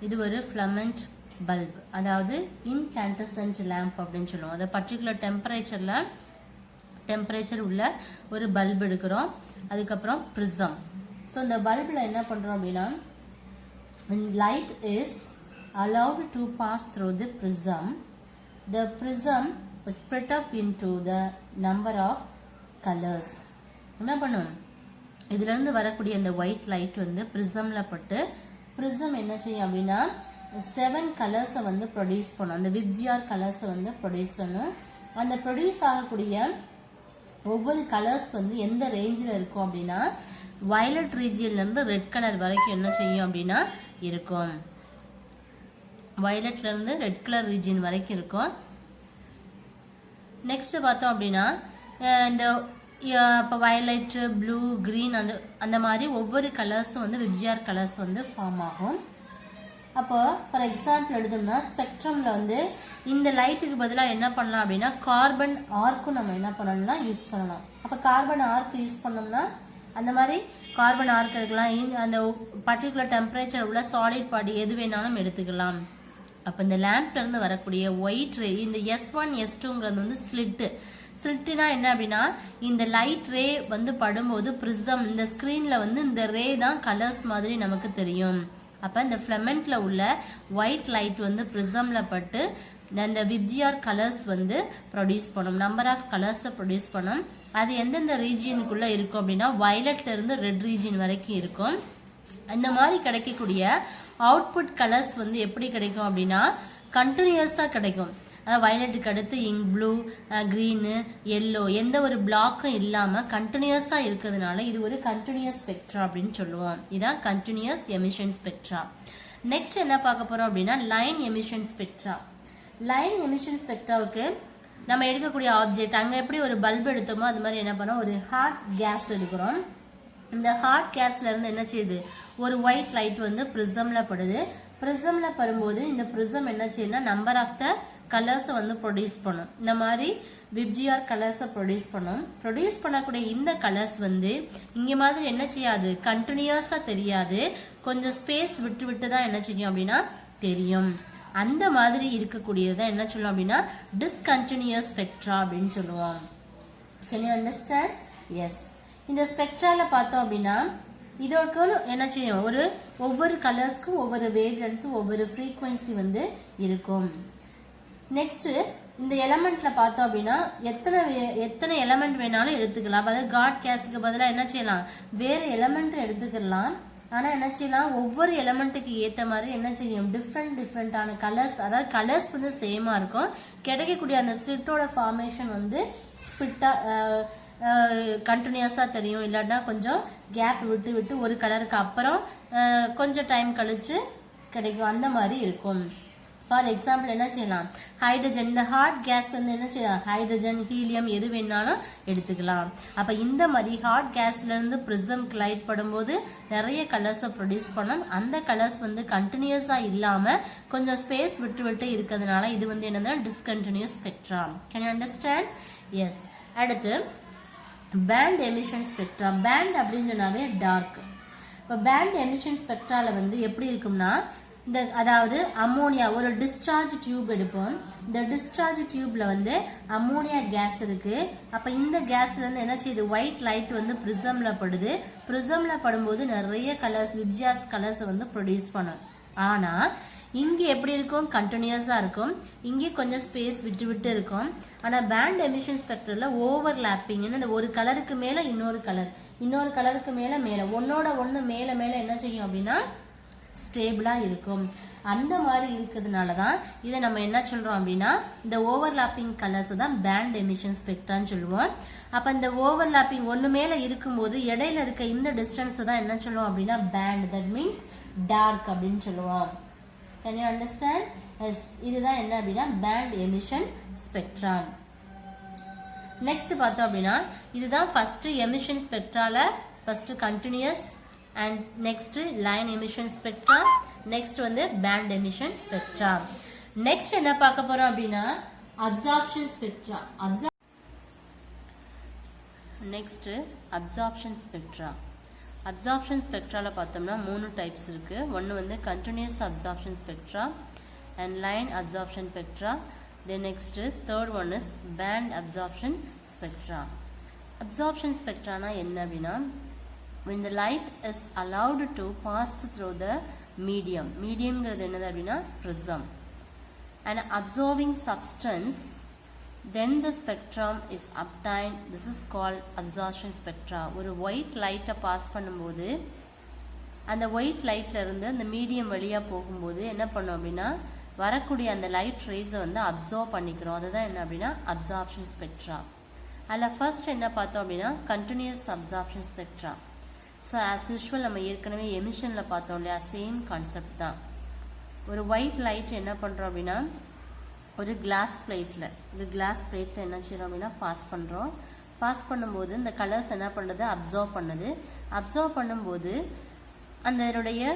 S1: இது ஒரு ஃபிலமெண்ட் பல்ப், அதாவது இன்கேண்டசன்ட் லேம்ப் அப்படின்னு சொல்லுவோம். அது பர்டிகுலர் டெம்பரேச்சர் உள்ள ஒரு பல்ப் எடுக்கிறோம். அதுக்கப்புறம் பிரிசம். ஸோ இந்த பல்ப்ல என்ன பண்றோம் அப்படின்னா when light is allowed to pass through the prism is split up into the number of colors. என்ன பண்ணும்? இதுல இருந்து வரக்கூடிய அந்த ஒயிட் லைட் வந்து பிரிசம்ல பட்டு பிரிசம் என்ன செய்யும் அப்படின்னா 7 கலர்ஸை வந்து ப்ரொடியூஸ் பண்ணும். அந்த விப்ஜிஆர் கலர்ஸை வந்து ப்ரொடியூஸ் பண்ணும். அந்த ப்ரொடியூஸ் ஆகக்கூடிய ஒவ்வொரு கலர்ஸ் வந்து எந்த ரேஞ்சில் இருக்கும் அப்படின்னா வயலட் ரீஜியன்ல இருந்து ரெட் கலர் வரைக்கும் என்ன செய்யும் அப்படின்னா இருக்கும். வயலட்ல இருந்து ரெட் கலர் ரீஜியன் வரைக்கும் இருக்கும். நெக்ஸ்ட் பார்த்தோம் அப்படின்னா இந்த வயலட், ப்ளூ, கிரீன் அந்த மாதிரி ஒவ்வொரு கலர்ஸும் வந்து விப்ஜிஆர் கலர்ஸ் வந்து ஃபார்ம் ஆகும். அப்போ ஃபார் எக்ஸாம்பிள் எடுத்தோம்னா ஸ்பெக்ட்ரம்ல வந்து இந்த லைட்டுக்கு பதிலாக என்ன பண்ணலாம் அப்படின்னா கார்பன் ஆர்க்கும் நம்ம என்ன பண்ணணும்னா யூஸ் பண்ணலாம். அப்போ கார்பன் ஆர்க் யூஸ் பண்ணோம்னா அந்த மாதிரி கார்பன் ஆர்க் எடுக்கலாம். அந்த பர்டிகுலர் டெம்பரேச்சர் உள்ள சாலிட் பாடி எது வேணாலும் எடுத்துக்கலாம். அப்போ இந்த லேம்ப்ல இருந்து வரக்கூடிய ஒயிட் ரே, இந்த S1 S2ங்கிறது வந்து ஸ்லிட்னா என்ன அப்படின்னா இந்த லைட் ரே வந்து படும்போது பிரிசம் இந்த ஸ்கிரீன்ல வந்து இந்த ரே தான் கலர்ஸ் மாதிரி நமக்கு தெரியும். அப்ப இந்த ஃபிலமெண்ட்ல உள்ள ஒயிட் லைட் வந்து பிரிசம்ல பட்டு அந்த விப்ஜிஆர் கலர்ஸ் வந்து ப்ரொடியூஸ் பண்ணும். நம்பர் ஆஃப் கலர்ஸ் ப்ரொடியூஸ் பண்ணும். அது எந்தெந்த ரீஜியனுக்குள்ள இருக்கும் அப்படின்னா வயலட்ல இருந்து ரெட் ரீஜியன் வரைக்கும் இருக்கும். இந்த மாதிரி கிடைக்கக்கூடிய அவுட்புட் கலர்ஸ் வந்து எப்படி கிடைக்கும் அப்படின்னா கண்டினியூஸா கிடைக்கும். அதாவது வயலட்டுக்கு அடுத்து இங்க் ப்ளூ, கிரீனு, எல்லோ எந்த ஒரு பிளாக்கும் இல்லாம கண்டினியூஸா இருக்கிறதுனால இது ஒரு கண்டினியூஸ் ஸ்பெக்ட்ரா அப்படின்னு சொல்லுவோம். இதான் கண்டினியூஸ் எமிஷன் ஸ்பெக்ட்ரா. நெக்ஸ்ட் என்ன பார்க்க போறோம் அப்படின்னா line emission spectra. Line emission ஸ்பெக்ட்ராவுக்கு நம்ம எடுக்கக்கூடிய ஆப்ஜெக்ட், அங்க எப்படி ஒரு பல்ப் எடுத்தோமோ அது மாதிரி என்ன பண்ணோம், ஒரு ஹாட் கேஸ் எடுக்கிறோம். இந்த ஹாட் கேஸ்ல இருந்து என்ன செய்யுது, ஒரு ஒயிட் லைட் வந்து பிரிசம்ல படுது. பிரிசம்ல படும்போது இந்த பிரிசம் என்ன செய்யுதுன்னா நம்பர் ஆஃப் த கலர்ஸை வந்து ப்ரொடியூஸ் பண்ணும். இந்த மாதிரி விப்ஜிஆர் கலர்ஸை ப்ரொடியூஸ் பண்ணும். ப்ரொடியூஸ் பண்ணக்கூடிய இந்த கலர்ஸ் வந்து இங்க மாதிரி என்ன செய்யாது, கண்டினியூஸா தெரியாது, கொஞ்சம் ஸ்பேஸ் விட்டு விட்டு தான் என்ன செய்யும் அப்படின்னா தெரியும். அந்த மாதிரி இருக்கக்கூடியதான் என்ன சொல்லுவோம் அப்படின்னா டிஸ்கண்டினியூஸ் ஸ்பெக்ட்ரா அப்படின்னு சொல்லுவோம். Can you understand? Yes. இந்த ஸ்பெக்ட்ரால பார்த்தோம் அப்படின்னா இதோட என்ன செய்யும், ஒவ்வொரு கலர்ஸ்க்கும் ஒவ்வொரு வேவ் லென்த், ஒவ்வொரு ஃப்ரீக்வன்சி வந்து இருக்கும். நெக்ஸ்ட் இந்த எலமெண்ட்ல பார்த்தோம் அப்படின்னா எத்தனை எலமெண்ட் வேணாலும் எடுத்துக்கலாம். அதாவது காட் கேஸுக்கு பதிலாக என்ன செய்யலாம், வேற எலமெண்ட் எடுத்துக்கலாம். ஆனால் என்ன செய்யலாம், ஒவ்வொரு எலமெண்ட்டுக்கு ஏற்ற மாதிரி என்ன செய்யும், டிஃப்ரெண்டான கலர்ஸ், அதாவது கலர்ஸ் வந்து சேமாக இருக்கும். கிடைக்கக்கூடிய அந்த ஸ்லிட்டோட ஃபார்மேஷன் வந்து ஸ்பிட்டாக கண்டினியூஸாக தெரியும். இல்லாட்டா கொஞ்சம் கேப் விட்டு விட்டு ஒரு கலருக்கு அப்புறம் கொஞ்சம் டைம் கழிச்சு கிடைக்கும். அந்த மாதிரி இருக்கும். ஃபார் எக்ஸாம்பிள் என்ன செய்யலாம், ஹைட்ரஜன், இந்த ஹாட் கேஸ் வந்து என்ன செய்யலாம், ஹைட்ரஜன், ஹீலியம் எது வேணாலும் எடுத்துக்கலாம். அப்ப இந்த மாதிரி ஹாட் கேஸ்ல இருந்து பிரிசம்க்கு லைட் படும்போது நிறைய கலர்ஸை ப்ரொடியூஸ் பண்ணலாம். அந்த கலர்ஸ் வந்து கண்டினியூஸா இல்லாம கொஞ்சம் ஸ்பேஸ் விட்டு விட்டு இருக்கிறதுனால இது வந்து என்னன்னா discontinuous spectra. Can you understand? Yes. அடுத்து பேண்ட் எமிஷன் ஸ்பெக்ட்ரா. பேண்ட் அப்படின்னு சொன்னாவே டார்க். இப்போ பேண்ட் எமிஷன் ஸ்பெக்ட்ரால வந்து எப்படி இருக்கும்னா, இந்த அதாவது அம்மோனியா, ஒரு டிஸ்சார்ஜ் டியூப் எடுப்போம். இந்த டிஸ்சார்ஜ் டியூப்ல வந்து அம்மோனியா கேஸ் இருக்கு. அப்ப இந்த கேஸ்ல இருந்து என்ன செய்யுது, ஒயிட் லைட் வந்து பிரிசம்ல படுது. பிரிசம்ல படும்போது நிறைய கலர்ஸ், விப்ஜியாஸ் கலர்ஸ் வந்து ப்ரொடியூஸ் பண்ணும். ஆனா இங்க எப்படி இருக்கும், கண்டினியூஸா இருக்கும். இங்கே கொஞ்சம் ஸ்பேஸ் விட்டு விட்டு இருக்கும். ஆனா பேண்ட் எமிஷன் ஸ்பெக்ட்ரம்ல ஓவர்லாப்பிங், இந்த ஒரு கலருக்கு மேல இன்னொரு கலர், இன்னொரு கலருக்கு மேல மேல, ஒன்னோட ஒண்ணு மேல மேல என்ன செய்யும் அப்படின்னா ஸ்டேபிளா இருக்கும். அந்த மாதிரி இருக்கிறதுனாலதான் இதை நம்ம என்ன சொல்றோம் அப்படின்னா, இந்த ஓவர்லாப்பிங் கலர்ஸ் தான் பேண்ட் எமிஷன் ஸ்பெக்ட்ரான்னு சொல்லுவோம். அப்ப இந்த ஓவர்லாப்பிங் ஒண்ணு மேல இருக்கும்போது இடையில இருக்க இந்த டிஸ்டன்ஸ் தான் என்ன சொல்லுவோம் அப்படின்னா பேண்ட், தட் மீன்ஸ் டார்க் அப்படின்னு சொல்லுவோம். Can you understand? Yes, இதுதான் என்ன அப்படின்னா பேண்ட் எமிஷன் ஸ்பெக்ட்ரா. நெக்ஸ்ட் பார்த்தோம் அப்படின்னா இதுதான் ஃபர்ஸ்ட் எமிஷன் ஸ்பெக்ட்ரால first continuous and next line emission spectra, next வந்து band emission spectra. next என்ன பார்க்க போறோம் அப்படின்னா absorption spectra. next absorption spectra. absorption spectraல பார்த்தோம்னா மூணு டைப்ஸ் இருக்கு. ஒன்னு வந்து continuous absorption spectra and line absorption spectra. then next third one is band absorption spectra. absorption spectra னா என்ன அப்படின்னா, when the light is allowed to pass through the medium ங்கிறது என்னது அப்படின்னா prism, an absorbing substance, then the spectrum is obtained. this is called absorption spectra. ஒரு white light pass பண்ணும்போது அந்த white lightல இருந்து அந்த மீடியம் வழியா போகும்போது என்ன பண்ணும் அப்படின்னா வரக்கூடிய அந்த லைட் ரேஸை வந்து அப்சார்ப் பண்ணிக்கிறோம். அதுதான் என்ன அப்படின்னா absorption spectra. அதில் ஃபர்ஸ்ட் என்ன பார்த்தோம் அப்படின்னா continuous absorption spectra. So as usual நம்ம ஏற்கனவே எமிஷனில் பார்த்தோம் இல்லையா, சேம் கான்செப்ட் தான். ஒரு ஒயிட் லைட் என்ன பண்ணுறோம் அப்படின்னா ஒரு கிளாஸ் பிளேட்டில் என்ன செய்கிறோம் அப்படின்னா பாஸ் பண்ணும்போது இந்த கலர்ஸ் என்ன பண்ணுறது, அப்சர்வ் பண்ணுது. அப்சர்வ் பண்ணும்போது அதனுடைய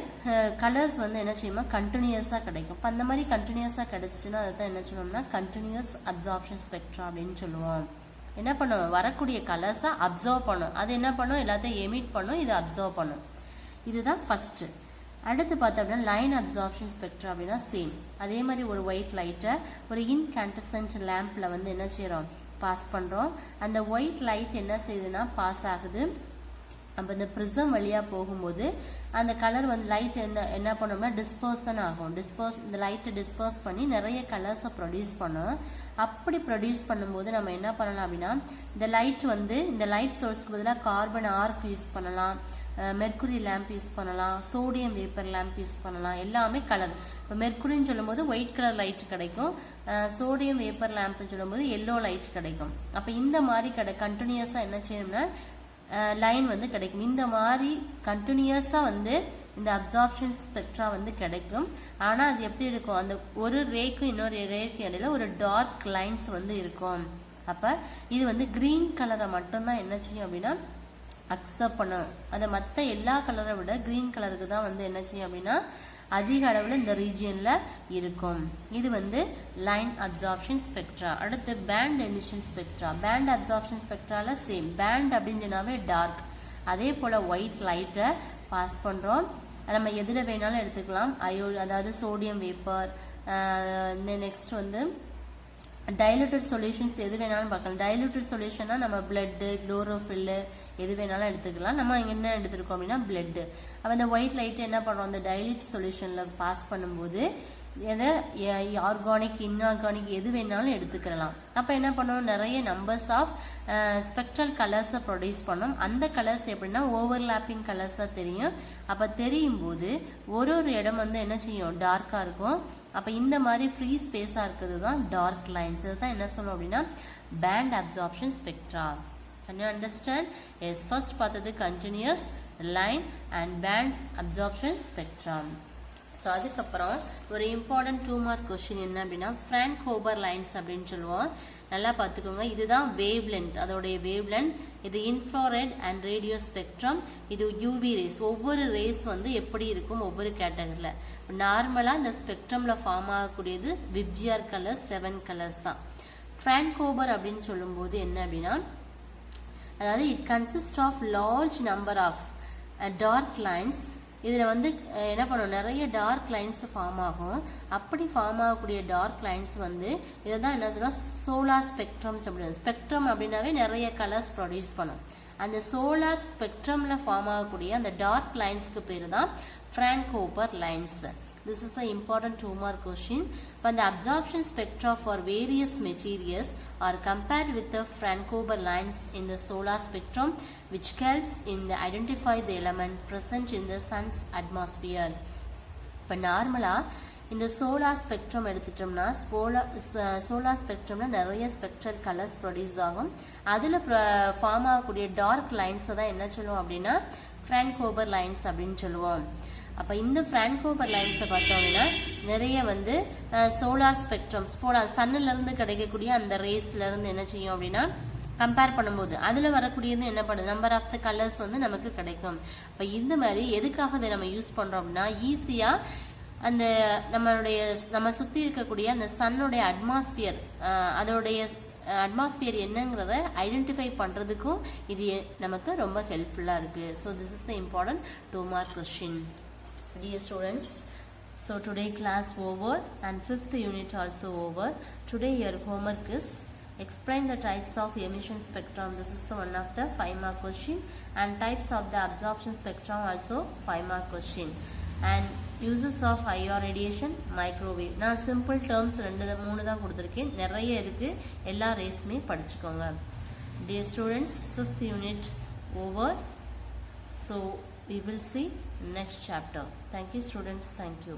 S1: கலர்ஸ் வந்து என்ன செய்யுமா கண்டினியூஸாக கிடைக்கும். இப்போ அந்த மாதிரி கண்டினியூஸாக கிடைச்சிச்சுன்னா அதை தான் என்ன சொல்லுவோம்னா கண்டினியூஸ் அப்சார்ப்ஷன் ஸ்பெக்ட்ரா அப்படின்னு சொல்லுவோம். என்ன பண்ணும், வரக்கூடிய கலர்ஸை அப்சர்வ் பண்ணும். அது என்ன பண்ணும், எல்லாத்தையும் எமிட் பண்ணும், இது அப்சர்வ் பண்ணும். இதுதான் ஃபர்ஸ்ட். அடுத்து பார்த்தோம் அப்படின்னா லைன் அப்சார்ப்ஷன் ஸ்பெக்ட்ரா அப்படின்னா சேம். அதே மாதிரி ஒரு ஒயிட் லைட்டை ஒரு இன்கேண்டசன்ட் லேம்பில் வந்து என்ன செய்கிறோம், பாஸ் பண்ணுறோம். அந்த ஒயிட் லைட் என்ன செய்யுதுன்னா பாஸ் ஆகுது. அப்போ இந்த ப்ரிசம் வழியாக போகும்போது அந்த கலர் வந்து லைட் என்ன பண்ணோம்னா டிஸ்பர்சன் ஆகும். இந்த லைட்டை டிஸ்பர்ஸ் பண்ணி நிறைய கலர்ஸை ப்ரொடியூஸ் பண்ணும். அப்படி ப்ரொடியூஸ் பண்ணும்போது நம்ம என்ன பண்ணலாம் அப்படின்னா இந்த லைட் சோர்ஸ்க்கு பதிலாக கார்பன் ஆர்க் யூஸ் பண்ணலாம், மெர்க்குரி லேம்ப் யூஸ் பண்ணலாம், சோடியம் வேப்பர் லேம்ப் யூஸ் பண்ணலாம். எல்லாமே கலர். இப்போ மெர்க்குரின்னு சொல்லும் போது ஒயிட் கலர் லைட் கிடைக்கும், சோடியம் வேப்பர் லேம்ப்னு சொல்லும் போது எல்லோ லைட் கிடைக்கும். அப்போ இந்த மாதிரி கண்டினியூஸாக என்ன செய்யணும்னா லைன் வந்து கிடைக்கும். இந்த மாதிரி கண்டினியூஸா வந்து இந்த அப்சார்ப்ஷன் ஸ்பெக்ட்ரா வந்து கிடைக்கும். ஆனா அது எப்படி இருக்கும், அந்த ஒரு ரேக்கும் இன்னொரு ரேக்கு இடையில ஒரு டார்க் லைன்ஸ் வந்து இருக்கும். அப்ப இது வந்து கிரீன் கலரை மட்டும்தான் என்ன செய்யும் அப்படின்னா அக்செப்ட் பண்ணும். அதை மற்ற எல்லா கலரை விட கிரீன் கலருக்கு தான் வந்து என்ன செய்யும் அப்படின்னா அதிக அளவில் இந்த ரீஜியன்ல இருக்கும். இது வந்து லைன் அப்சார்ப்ஷன் ஸ்பெக்ட்ரா. அடுத்து band emission spectra. Band absorption ஸ்பெக்ட்ரால சேம். பேண்ட் அப்படின்னு சொன்னாவே டார்க். அதே போல ஒயிட் லைட்டை பாஸ் பண்றோம். நம்ம எதுல வேணாலும் எடுத்துக்கலாம். அதாவது சோடியம் வேப்பர், நெக்ஸ்ட் வந்து டைலூட்டட் சொல்யூஷன்ஸ் எது வேணாலும் பார்க்கலாம். டைலூட்டட் சொல்யூஷன்னா நம்ம பிளட், குளோரோஃபில் எது வேணாலும் எடுத்துக்கலாம். நம்ம இங்க என்ன எடுத்துருக்கோம் அப்படின்னா பிளட். அப்போ இந்த ஒயிட் லைட் என்ன பண்றோம், அந்த டைலூட் சொல்யூஷன்ல பாஸ் பண்ணும்போது எதை ஆர்கானிக் இன்ஆர்கானிக் எது வேணாலும் எடுத்துக்கலாம். அப்போ என்ன பண்ணணும், நிறைய நம்பர்ஸ் ஆஃப் ஸ்பெக்ட்ரல் கலர்ஸை ப்ரொடியூஸ் பண்ணோம். அந்த கலர்ஸ் எப்படின்னா ஓவர்லாப்பிங் கலர்ஸாக தெரியும். அப்போ தெரியும் போது ஒரு இடம் வந்து என்ன செய்யும், டார்க்காக இருக்கும். அப்போ இந்த மாதிரி ஃப்ரீ ஸ்பேஸாக இருக்கிறது தான் டார்க் லைன்ஸ். இதுதான் என்ன சொல்லணும் அப்படின்னா band absorption spectra. Can you understand? Yes, first பார்த்தது continuous line and band absorption spectrum. So அதுக்கப்புறம் ஒரு இம்பார்ட்டன்ட் 2 மார்க் கொஸ்டின் என்ன அப்படின்னா ஃப்ரான்க்-ஹோபர் லைன்ஸ் அப்படின்னு சொல்லுவோம். நல்லா பார்த்துக்கோங்க. இதுதான் வேவ் லென்த், அதோடைய வேவ் லென்த். இது இன்ஃப்ராரெட் அண்ட் ரேடியோ ஸ்பெக்ட்ரம். இது யூவி ரேஸ். ஒவ்வொரு ரேஸ் வந்து எப்படி இருக்கும் ஒவ்வொரு கேட்டகரியில். நார்மலாக இந்த ஸ்பெக்ட்ரமில் ஃபார்ம் ஆகக்கூடியது விப்ஜிஆர் கலர்ஸ் 7 கலர்ஸ் தான். ஃப்ரான்க்-ஹோபர் அப்படின்னு சொல்லும்போது என்ன அப்படின்னா, அதாவது it consist of large number of dark lines. இதில் வந்து என்ன பண்ணும், நிறைய டார்க் லைன்ஸ் ஃபார்ம் ஆகும். அப்படி ஃபார்ம் ஆகக்கூடிய டார்க் லைன்ஸ் வந்து இதை தான் என்ன சொல்றோம், சோலார் ஸ்பெக்ட்ரம்ஸ் அப்படின்னு. ஸ்பெக்ட்ரம் அப்படின்னாவே நிறைய கலர்ஸ் ப்ரொடியூஸ் பண்ணும். அந்த சோலார் ஸ்பெக்ட்ரமில் ஃபார்ம் ஆகக்கூடிய அந்த டார்க் லைன்ஸ்க்கு பேர் தான் ஃப்ரான்க்-ஹோபர் lines. This is an important 2 mark question. When the absorption spectra for various materials are compared with the Frank-Hooper lines in the solar spectrum, which helps in the identify the element present in the sun's atmosphere. இப்போ நார்மலாக இந்த solar spectrum எடுத்துட்டோம்னா solar ஸ்பெக்ட்ரம்ல நிறைய spectral colours produce ஆகும். அதில் form ஆகக்கூடிய dark லைன்ஸை தான் என்ன சொல்லுவோம் அப்படின்னா ஃப்ரான்க்-ஹோபர் லைன்ஸ் அப்படின்னு சொல்லுவோம். அப்போ இந்த ஃப்ரான்க்-ஹோபர் லைன்ஸை பார்த்தோம் அப்படின்னா நிறைய வந்து சோலார் ஸ்பெக்ட்ரம்ஸ் சன்னிலேருந்து கிடைக்கக்கூடிய அந்த ரேஸ்லேருந்து என்ன செய்யும் அப்படின்னா கம்பேர் பண்ணும்போது அதில் வரக்கூடியது என்ன பண்ணுது, நம்பர் ஆஃப் த கலர்ஸ் வந்து நமக்கு கிடைக்கும். இப்போ இந்த மாதிரி எதுக்காக இதை நம்ம யூஸ் பண்ணுறோம் அப்படின்னா ஈஸியாக அந்த நம்ம சுற்றி இருக்கக்கூடிய அந்த சன்னுடைய அட்மாஸ்பியர், அதோடைய அட்மாஸ்பியர் என்னங்கிறத ஐடென்டிஃபை பண்ணுறதுக்கும் இது நமக்கு ரொம்ப ஹெல்ப்ஃபுல்லாக இருக்குது. So this is the important 2 mark question. Dear students, so today class over and 5th unit also over. Today your homework is explain the types of emission spectrum. This is the one of the 5 mark question, and types of the absorption spectrum also 5 mark question, and uses of IR radiation, microwave. நான் simple terms 2-3 தான் கொடுத்துருக்கேன், நிறைய இருக்கு, எல்லா ரேஸுமே படிச்சுக்கோங்க. Dear students, 5th unit over. So we will see next chapter. Thank you students. Thank you.